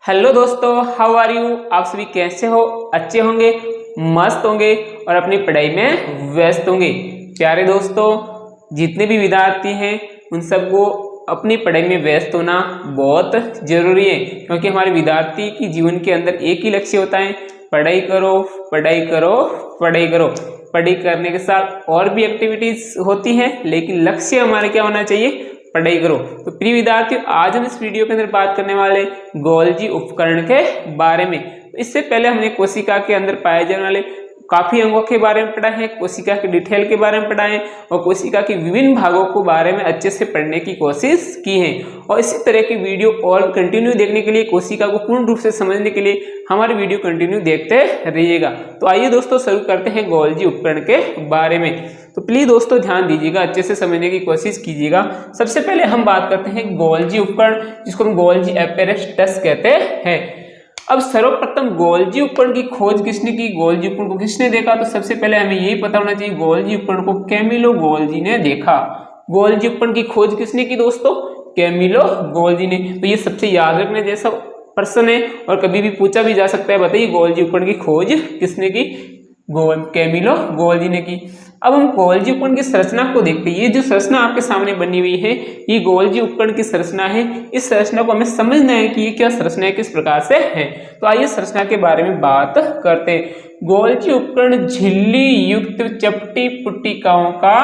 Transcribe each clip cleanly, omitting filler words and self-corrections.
Hello दोस्तों, how are you. आप सभी कैसे हो? अच्छे होंगे, मस्त होंगे और अपनी पढ़ाई में व्यस्त होंगे। प्यारे दोस्तों, जितने भी विद्यार्थी हैं उन सबको अपनी पढ़ाई में व्यस्त होना बहुत जरूरी है, क्योंकि हमारे विद्यार्थी की जीवन के अंदर एक ही लक्ष्य होता है, पढ़ाई करो पढ़ाई करो पढ़ाई करो। पढ़ाई करने के साथ और भी एक्टिविटीज होती हैं, लेकिन लक्ष्य हमारे क्या होना चाहिए? पढ़ाई करो। तो प्रिय विद्यार्थियों, आज हम इस वीडियो के अंदर बात करने वाले गोल्जी उपकरण के बारे में। तो इससे पहले हमने कोशिका के अंदर पाए जाने वाले काफी अंगों के बारे में पढ़ा है, कोशिका के डिटेल के बारे में पढ़ा है और कोशिका के विभिन्न भागों के बारे में अच्छे से पढ़ने की कोशिश की है। और इसी तरह की वीडियो और कंटिन्यू देखने के लिए, कोशिका को पूर्ण रूप से समझने के लिए हमारी वीडियो कंटिन्यू देखते रहिएगा। तो आइए दोस्तों, शुरू करते हैं गोल्जी उपकरण के बारे में। तो प्लीज दोस्तों ध्यान दीजिएगा, अच्छे से समझने की कोशिश कीजिएगा। सबसे पहले हम बात करते हैं गोल्जी उपकरण, जिसको हम गोल्जी एपेरेटस कहते हैं। अब सर्वप्रथम गोल्जी उपकरण की खोज किसने की, गोल्जी उपकरण को किसने देखा? तो सबसे पहले हमें यही पता होना चाहिए, गोल्जी उपकरण को कैमिलो गोल्जी ने देखा। गोल्जी उपकरण की खोज किसने की दोस्तों? कैमिलो गोल्जी ने। तो ये सबसे याद रखने जैसा प्रश्न है और कभी भी पूछा भी जा सकता है। बताइए गोल्जी उपकरण की खोज किसने की? कैमिलो गोल्जी ने की। अब हम गोल्जी उपकरण की संरचना को देखते हैं। ये जो संरचना आपके सामने बनी हुई है, ये गोल्जी उपकरण की संरचना है। इस संरचना को हमें समझना है कि ये क्या संरचना है, किस प्रकार से है। तो आइए संरचना के बारे में बात करते हैं। गोल्जी उपकरण झिल्ली युक्त चपटी पुट्टिकाओं का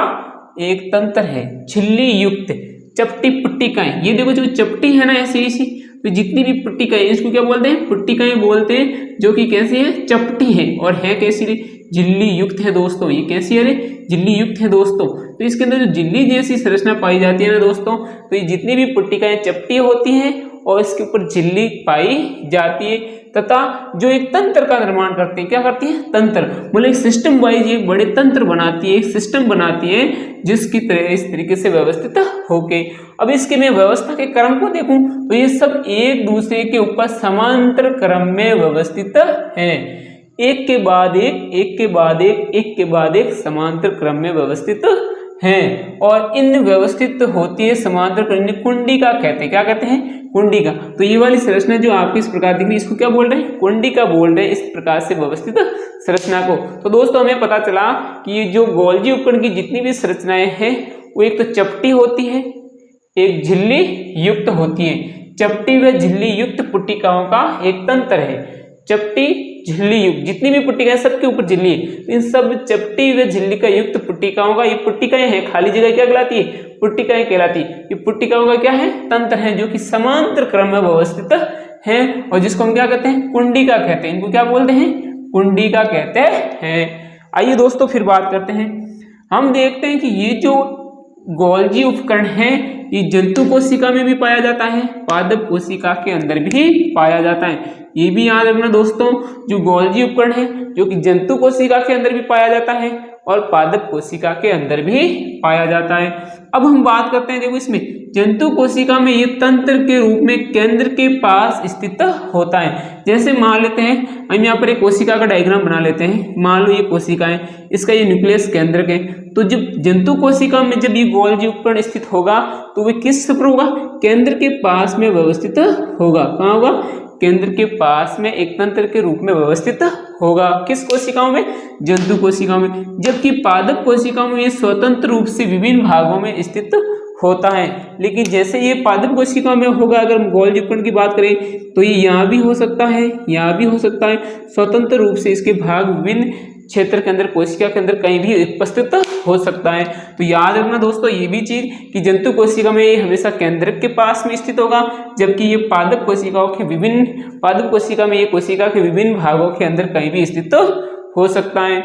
एक तंत्र है। झिल्ली युक्त चपटी पुट्टिकाएं, ये देखो जो चपटी है ना ऐसी ऐसी, तो जितनी भी पुट्टिकाएं, इसको क्या बोलते हैं? पुट्टिकाएं बोलते हैं, जो कि कैसी है? चपटी है। और है कैसी? झिल्ली युक्त है दोस्तों। ये कैसी है? झिल्ली युक्त है दोस्तों। तो इसके अंदर जो झिल्ली जैसी संरचना पाई जाती है ना दोस्तों, तो ये जितनी भी पुट्टिकाएं चपटी होती हैं और इसके ऊपर झिल्ली पाई जाती है, तथा जो एक तंत्र का निर्माण करते हैं। क्या करती है? तंत्र, मतलब एक सिस्टम वाइज एक बड़े तंत्र बनाती है, एक सिस्टम बनाती है, जिसकी तरह इस तरीके से व्यवस्थित होके। अब इसके मैं व्यवस्था के क्रम को देखूं तो ये सब एक दूसरे के ऊपर समांतर क्रम में व्यवस्थित है। एक के बाद एक, एक के बाद एक, एक के बाद एक समांतर क्रम में व्यवस्थित हैं। और इन व्यवस्थित होती है समांतर क्रम में कुंडिका कहते हैं। क्या कहते हैं? कुंडिका। तो ये वाली संरचना जो आपकी इस प्रकार दिख रही है, इसको क्या बोल रहे हैं? कुंडिका बोल रहे हैं, इस प्रकार से व्यवस्थित संरचना को। तो दोस्तों हमें पता चला कि ये जो गोल्जी उपकरण की जितनी भी संरचनाएं हैं, वो एक तो चपटी होती है, एक झिल्ली युक्त होती है। चपटी व झिल्ली युक्त पुट्टिकाओं का एक तंत्र है। चपटी झिल्ली युक्त जितनी भी पुट्टिकाएं, सबके ऊपर झिल्ली है। इन सब चपटी व झिल्ली का युक्त पुट्टिकाओं का, ये पुट्टिकाएं हैं, खाली जगह क्या कहलाती है? पुट्टिकाएं कहलाती है। ये पुट्टिकाओं का क्या है? तंत्र है, जो कि समांतर क्रम में व्यवस्थित हैं और जिसको हम क्या कहते हैं? कुंडिका कहते हैं। इनको क्या बोलते हैं? कुंडिका कहते हैं। आइए दोस्तों फिर बात करते हैं। हम देखते हैं कि ये जो गोल्जी उपकरण है, ये जंतु कोशिका में भी पाया जाता है, पादप कोशिका के अंदर भी पाया जाता है। ये भी याद रखना दोस्तों, जो गोल्जी उपकरण है, जो कि जंतु कोशिका के अंदर भी पाया जाता है और पादप कोशिका के अंदर भी पाया जाता है। अब हम बात करते हैं, देखो इसमें जंतु कोशिका में ये तंत्र के रूप में केंद्र के पास स्थित होता है। जैसे मान लेते हैं, हम यहाँ पर एक कोशिका का डायग्राम बना लेते हैं। मान लो ये कोशिका है, इसका ये न्यूक्लियस केंद्र है। तो जब जंतु कोशिका में जब ये गोल्जी उपकरण स्थित होगा, तो वे किस पर होगा? केंद्र के पास में व्यवस्थित होगा। कहाँ होगा? केंद्र के पास में एक तंत्र के रूप में व्यवस्थित होगा। किस कोशिकाओं में? जंतु कोशिकाओं में। जबकि पादप कोशिकाओं में ये स्वतंत्र रूप से विभिन्न भागों में स्थित होता है। लेकिन जैसे ये पादप कोशिकाओं में होगा, अगर हम गोल्जी उपकरण की बात करें तो ये यहाँ भी हो सकता है, यहाँ भी हो सकता है। स्वतंत्र रूप से इसके भाग विभिन्न क्षेत्र के अंदर, कोशिका के अंदर कहीं भी उपस्थित हो सकता है। तो याद रखना दोस्तों ये भी चीज कि जंतु कोशिका में ये हमेशा केंद्र के पास में स्थित होगा, जबकि ये पादप कोशिकाओं के पादप कोशिका में ये कोशिका के विभिन्न भागों के अंदर कहीं भी स्थित हो सकता है।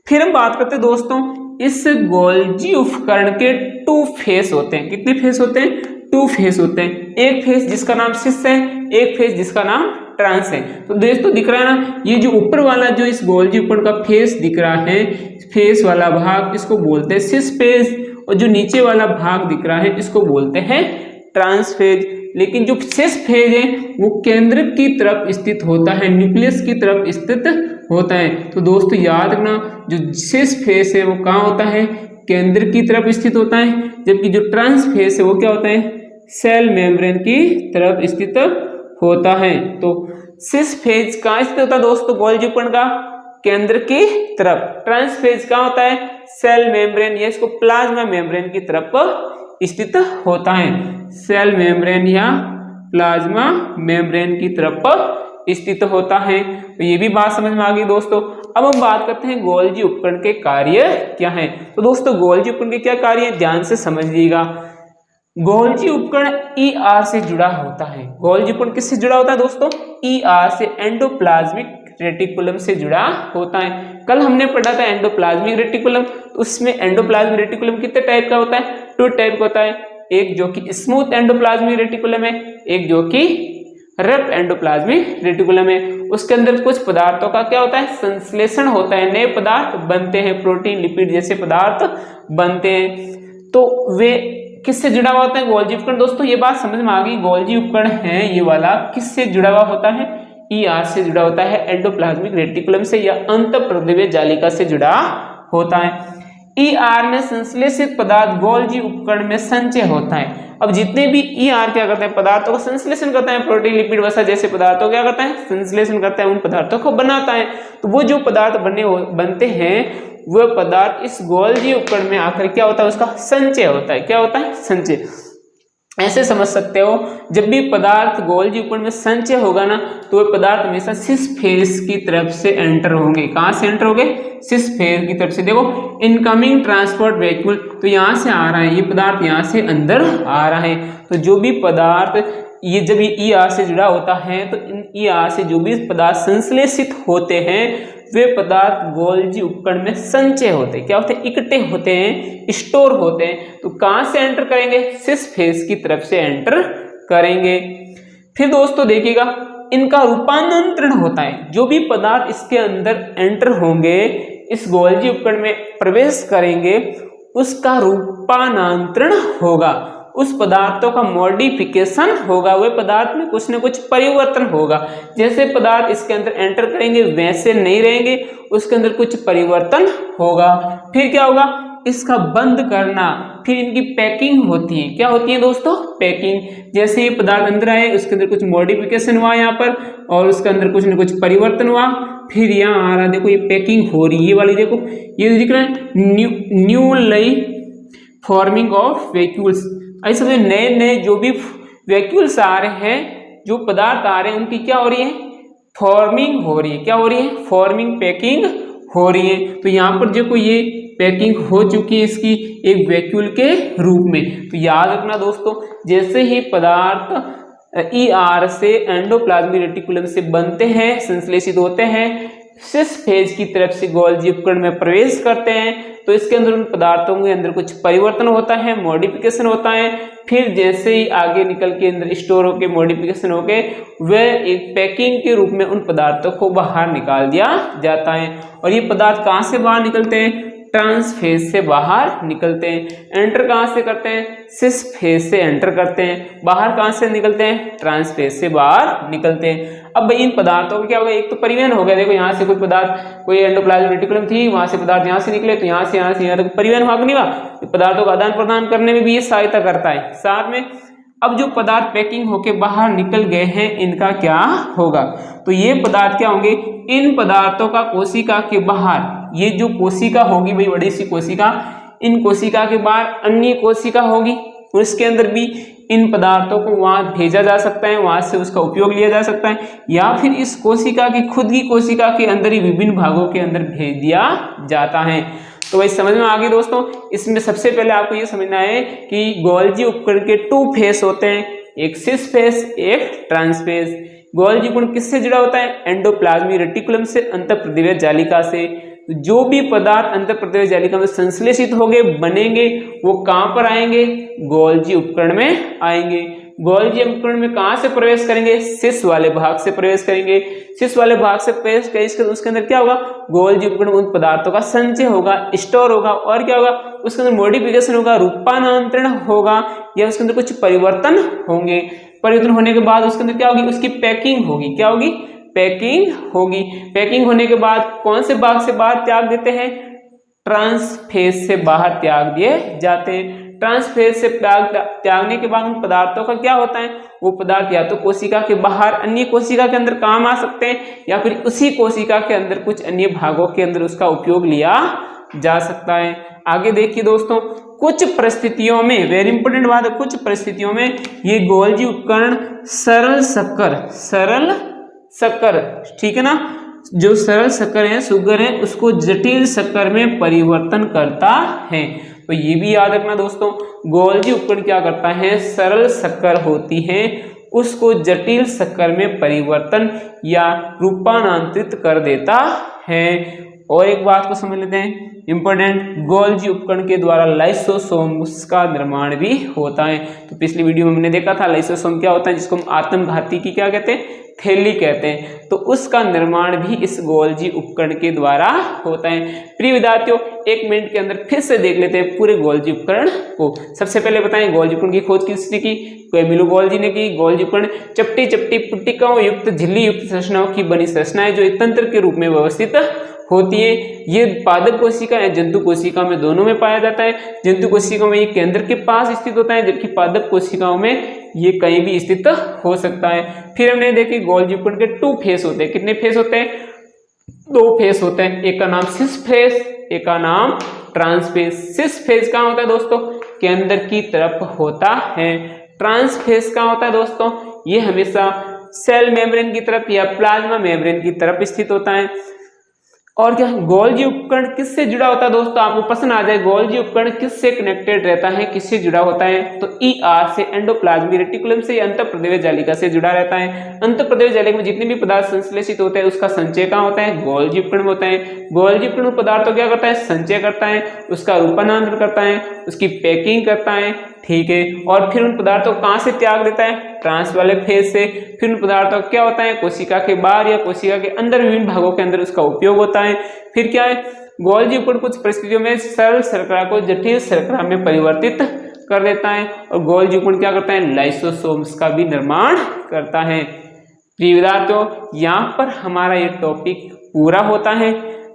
फिर हम बात करते हैं दोस्तों, इस गोल्जी उपकरण के 2 फेस होते हैं। कितने फेस होते हैं? 2 फेस होते हैं। एक फेस जिसका नाम सिस है, एक फेस जिसका नाम ट्रांस है। तो दोस्तों दिख रहा है ना, ये जो ऊपर वाला जो इस गोल्जी उपकरण का फेस दिख रहा है, फेस वाला भाग, इसको बोलते हैं सिस फेस, और जो नीचे वाला भाग दिख रहा है इसको बोलते हैं ट्रांस फेज। लेकिन जो सिस फेज है वो केंद्र की तरफ स्थित होता है, न्यूक्लियस की तरफ स्थित होता है। तो दोस्तों याद रखना, जो सिस फेस है वो कहाँ होता है? केंद्र की तरफ स्थित होता है। जबकि जो ट्रांस फेज है वो क्या होता है? सेल मेम्ब्रेन की तरफ स्थित होता है। तो सिस फेज कहाँ स्थित होता है दोस्तों गोल्जी उपकरण का? केंद्र की तरफ। ट्रांस फेज कहाँ होता है? सेल मेम्ब्रेन या इसको प्लाज्मा मेम्ब्रेन की तरफ स्थित होता है। सेल मेम्ब्रेन या प्लाज्मा मेम्ब्रेन की तरफ स्थित होता है। तो ये भी बात समझ में आ गई दोस्तों। अब हम बात करते हैं गोल्जी उपकरण के कार्य क्या हैं। तो दोस्तों गोल्जी उपकरण के क्या कार्य हैं, ध्यान से समझ लीजिएगा। गोल्जी उपकरण ईआर से जुड़ा होता है। गोल्जी उपकरण किससे जुड़ा होता है दोस्तों? ईआर से, एंडोप्लाज्मिक रेटिकुलम से जुड़ा होता है। कल हमने पढ़ा था एंडोप्लाज्मिक रेटिकुलम, तो उसमें एंडोप्लाज्मिक रेटिकुलम कितने टाइप का होता है? 2 टाइप का होता है। एक जो कि स्मूथ एंडोप्लाज्मिक रेटिकुलम है, एक जो कि रफ एंडोप्लाज्मिक रेटिकुलम है। उसके अंदर कुछ पदार्थों का क्या होता है? संश्लेषण होता है, नए पदार्थ बनते हैं, प्रोटीन लिपिड जैसे पदार्थ बनते हैं। तो वे किससे जुड़ा हुआ होता है? गोल्जी उपकरण। दोस्तों ये बात समझ में आ गई। गोल्जी उपकरण है ये वाला किससे जुड़ा हुआ होता है? ईआर से जुड़ा होता है, एंडोप्लाज्मिक रेटिकुलम से या अंतःप्रद्रव्य जालिका से जुड़ा होता है। ईआर में संश्लेषित पदार्थ गोल्जी उपकरण में संचय होता है। अब जितने भी ईआर क्या करते हैं? पदार्थों का संश्लेषण करता है, प्रोटीन लिपिड वसा जैसे पदार्थों क्या करता है? संश्लेषण करता है, उन पदार्थों को बनाता है। तो वो जो पदार्थ बनते हैं वह पदार्थ इस गोल्जी उपकरण में आकर क्या होता है? उसका संचय होता है। क्या होता है? संचय। ऐसे समझ सकते हो, जब भी पदार्थ गोल्जी उपकरण में संचय होगा ना, तो वह पदार्थ हमेशा सिस फेज की तरफ से एंटर होंगे। कहाँ से एंटर होंगे? सिस फेज की तरफ से। देखो इनकमिंग ट्रांसपोर्ट व्हीकल, तो यहाँ से आ रहा है ये पदार्थ, यहाँ से अंदर आ रहा है। तो जो भी पदार्थ ये जब ये ईआर से जुड़ा होता है, तो इन ईआर से जो भी पदार्थ संश्लेषित होते हैं वे पदार्थ गोल्जी उपकरण में संचय होते हैं। क्या होते हैं? इकट्ठे होते हैं, स्टोर होते हैं। तो कहाँ से एंटर करेंगे? सिस फेज की तरफ से एंटर करेंगे। फिर दोस्तों देखिएगा इनका रूपांतरण होता है। जो भी पदार्थ इसके अंदर एंटर होंगे, इस गोल्जी उपकरण में प्रवेश करेंगे, उसका रूपांतरण होगा, उस पदार्थों का मॉडिफिकेशन होगा, वह पदार्थ में कुछ न कुछ परिवर्तन होगा। जैसे पदार्थ इसके अंदर एंटर करेंगे वैसे नहीं रहेंगे, उसके अंदर कुछ परिवर्तन होगा। फिर क्या होगा? इसका बंद करना। फिर इनकी पैकिंग होती है। क्या होती है दोस्तों? पैकिंग। जैसे ये पदार्थ अंदर आए, उसके अंदर कुछ मॉडिफिकेशन हुआ यहाँ पर, और उसके अंदर कुछ न कुछ परिवर्तन हुआ। फिर यहाँ आ रहा, देखो ये पैकिंग हो रही है, ये वाली देखो, ये दिख रहा है न्यूली फॉर्मिंग ऑफ वैक्यूल्स। ऐसे में नए नए जो भी वैक्यूल्स आ रहे हैं, जो पदार्थ आ रहे हैं, उनकी क्या हो रही है? फॉर्मिंग हो रही है। क्या हो रही है? फॉर्मिंग, पैकिंग हो रही है। तो यहाँ पर देखो ये पैकिंग हो चुकी है इसकी एक वैक्यूल के रूप में। तो याद रखना दोस्तों, जैसे ही पदार्थ ईआर से एंडोप्लाज्मिक रेटिकुलम से बनते हैं, संश्लेषित होते हैं, सिस फेज की तरफ से गोल्जी उपकरण में प्रवेश करते हैं, तो इसके अंदर उन पदार्थों के अंदर कुछ परिवर्तन होता है, मॉडिफिकेशन होता है। फिर जैसे ही आगे निकल के अंदर स्टोर होके मॉडिफिकेशन होके वह एक पैकिंग के रूप में उन पदार्थों को बाहर निकाल दिया जाता है। और ये पदार्थ कहाँ से बाहर निकलते हैं? ट्रांस फेज से बाहर निकलते हैं। एंटर कहाँ से करते हैं? सिस फेज से एंटर करते हैं। बाहर कहाँ से निकलते हैं? ट्रांस फेज से बाहर निकलते हैं। अब भाई इन पदार्थों का क्या होगा? एक तो परिवहन हो गया। देखो यहाँ से कोई पदार्थ, कोई एंडोप्लाज्मिक रेटिकुलम थी, वहां से पदार्थ यहाँ से निकले, तो यहाँ से यहाँ तक परिवहन हुआ कि नहीं हुआ? पदार्थों का आदान प्रदान करने में भी ये सहायता करता है। साथ में अब जो पदार्थ पैकिंग होके बाहर निकल गए हैं, इनका क्या होगा? तो ये पदार्थ क्या होंगे? इन पदार्थों का कोशिका के बाहर, ये जो कोशिका होगी भाई, बड़ी सी कोशिका, इन कोशिका के बाहर अन्य कोशिका होगी, उसके अंदर भी इन पदार्थों को वहां भेजा जा सकता है, वहां से उसका उपयोग लिया जा सकता है, या फिर इस कोशिका की खुद की कोशिका के अंदर ही विभिन्न भागों के अंदर भेज दिया जाता है। तो वही समझ में आ गई दोस्तों। इसमें सबसे पहले आपको ये समझना है कि गोल्जी उपकरण के 2 फेस होते हैं, एक सिस फेस, एक ट्रांस फेस। गोल्जी उपकरण किससे जुड़ा होता है? एंडोप्लाज्मिक रेटिकुलम से, अंतःप्रद्रव्य जालिका से। जो भी पदार्थ अंतःप्रद्रव्य जालिका में संश्लेषित होंगे, बनेंगे, वो कहाँ पर आएंगे? गोल्जी उपकरण में आएंगे। गोल्जी उपकरण में कहाँ से प्रवेश करेंगे? सिस वाले भाग से प्रवेश करेंगे। सिस वाले भाग से प्रवेश करेंगे, उसके अंदर क्या होगा? गोल्जी उपकरण उन पदार्थों का संचय होगा, स्टोर होगा, और क्या होगा? उसके अंदर मॉडिफिकेशन होगा, रूपांतरण होगा, या उसके अंदर कुछ परिवर्तन होंगे। परिवर्तन होने के बाद उसके अंदर क्या होगी? उसकी पैकिंग होगी। क्या होगी? पैकिंग होगी। पैकिंग होने के बाद कौन से भाग से बाहर त्याग देते हैं? ट्रांस फेज से बाहर त्याग दिए जाते हैं। ट्रांस फेज से त्यागने के बाद उन पदार्थों का क्या होता है? वो पदार्थ या तो कोशिका के बाहर अन्य कोशिका के अंदर काम आ सकते हैं या फिर उसी कोशिका के अंदर कुछ अन्य भागों के अंदर उसका उपयोग लिया जा सकता है। आगे देखिए दोस्तों, कुछ परिस्थितियों में, वेरी इंपॉर्टेंट बात है, कुछ परिस्थितियों में ये गोल्जी उपकरण सरल शक्कर, ठीक है ना, जो सरल शक्कर है, शुगर है, उसको जटिल शक्कर में परिवर्तन करता है। तो ये भी याद रखना दोस्तों, गोल्जी उपकरण क्या करता है, सरल शक्कर होती है उसको जटिल शक्कर में परिवर्तन या रूपांतरित कर देता है। और एक बात को समझ लेते हैं इंपॉर्टेंट, गोल्जी उपकरण के द्वारा लाइसोसोम्स का निर्माण भी होता है। तो पिछली वीडियो में हमने देखा था लाइसोसोम क्या होता है, जिसको हम आत्मघाती की क्या कहते हैं, थैली कहते हैं। तो उसका निर्माण भी इस गोल्जी उपकरण के द्वारा होता है। प्रिय विद्यार्थियों, 1 मिनट के अंदर फिर से देख लेते हैं पूरे गोल्जी उपकरण को। सबसे पहले बताएं गोल्जी उपकरण की खोज किसने की, कैमिलो गोल्जी ने की। गोल्जी उपकरण चपटी चपटी पुट्टिकाओं युक्त झिल्ली युक्त संरचनाओं की बनी संरचना है जो एक तंत्र के रूप में व्यवस्थित होती है। ये पादप कोशिका या जंतु कोशिका में दोनों में पाया जाता है। जंतु कोशिका में ये केंद्र के पास स्थित होता है, जबकि पादप कोशिकाओं में ये कहीं भी स्थित हो सकता है। फिर हमने देखे गोल्जी उपकरण के 2 फेस होते हैं। कितने फेस होते हैं, 2 फेस होते हैं। एक का नाम सिस फेस, एक का नाम ट्रांस फेस। सिस फेस कहाँ होता है दोस्तों, केंद्र की तरफ होता है। ट्रांस फेस कहाँ होता है दोस्तों, ये हमेशा सेल मेम्ब्रेन की तरफ या प्लाज्मा मेम्ब्रेन की तरफ स्थित होता है। और क्या गोल्जी उपकरण किससे जुड़ा होता है दोस्तों, आपको पसंद आ जाए, गोल्जी उपकरण किससे कनेक्टेड रहता है, किससे जुड़ा होता है, तो ER से, एंडोप्लाज्मिक रेटिकुलम से, अंतःप्रदेशीय जालिका से जुड़ा रहता है। अंतःप्रदेशीय जालिका में जितने भी पदार्थ संश्लेषित होते हैं उसका संचय कहाँ होता है, गोल्जी उपकरण में होता है। गोल्जी उपकरण पदार्थों क्या करता है, संचय करता है, उसका रूपांतरण करता है, उसकी पैकिंग करता है, ठीक है, और फिर उन पदार्थों को कहाँ से त्याग देता है, ट्रांस वाले फेज से। फिर उन पदार्थों का क्या होता है, कोशिका के बाहर या कोशिका के अंदर विभिन्न भागों के अंदर उसका उपयोग होता है। फिर क्या है, गोल्जी उपकरण कुछ परिस्थितियों में सरल शर्करा को जटिल शर्करा में परिवर्तित कर देता है। और गोल्जी उपकरण क्या करता है, लाइसोसोम्स का भी निर्माण करता है। प्रिय विद्यार्थियों, यहाँ पर हमारा ये टॉपिक पूरा होता है।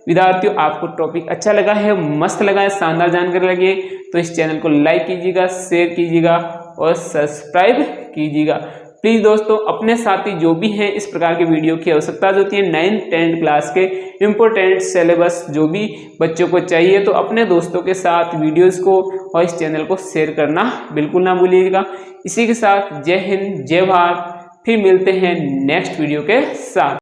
विद्यार्थियों, आपको टॉपिक अच्छा लगा है, मस्त लगा है, शानदार जानकारी लगी है तो इस चैनल को लाइक कीजिएगा, शेयर कीजिएगा और सब्सक्राइब कीजिएगा। प्लीज़ दोस्तों, अपने साथी जो भी हैं इस प्रकार के वीडियो की आवश्यकता होती है, 9th 10th क्लास के इम्पोर्टेंट सिलेबस जो भी बच्चों को चाहिए, तो अपने दोस्तों के साथ वीडियोस को और इस चैनल को शेयर करना बिल्कुल ना भूलिएगा। इसी के साथ जय हिंद, जय भारत। फिर मिलते हैं नेक्स्ट वीडियो के साथ।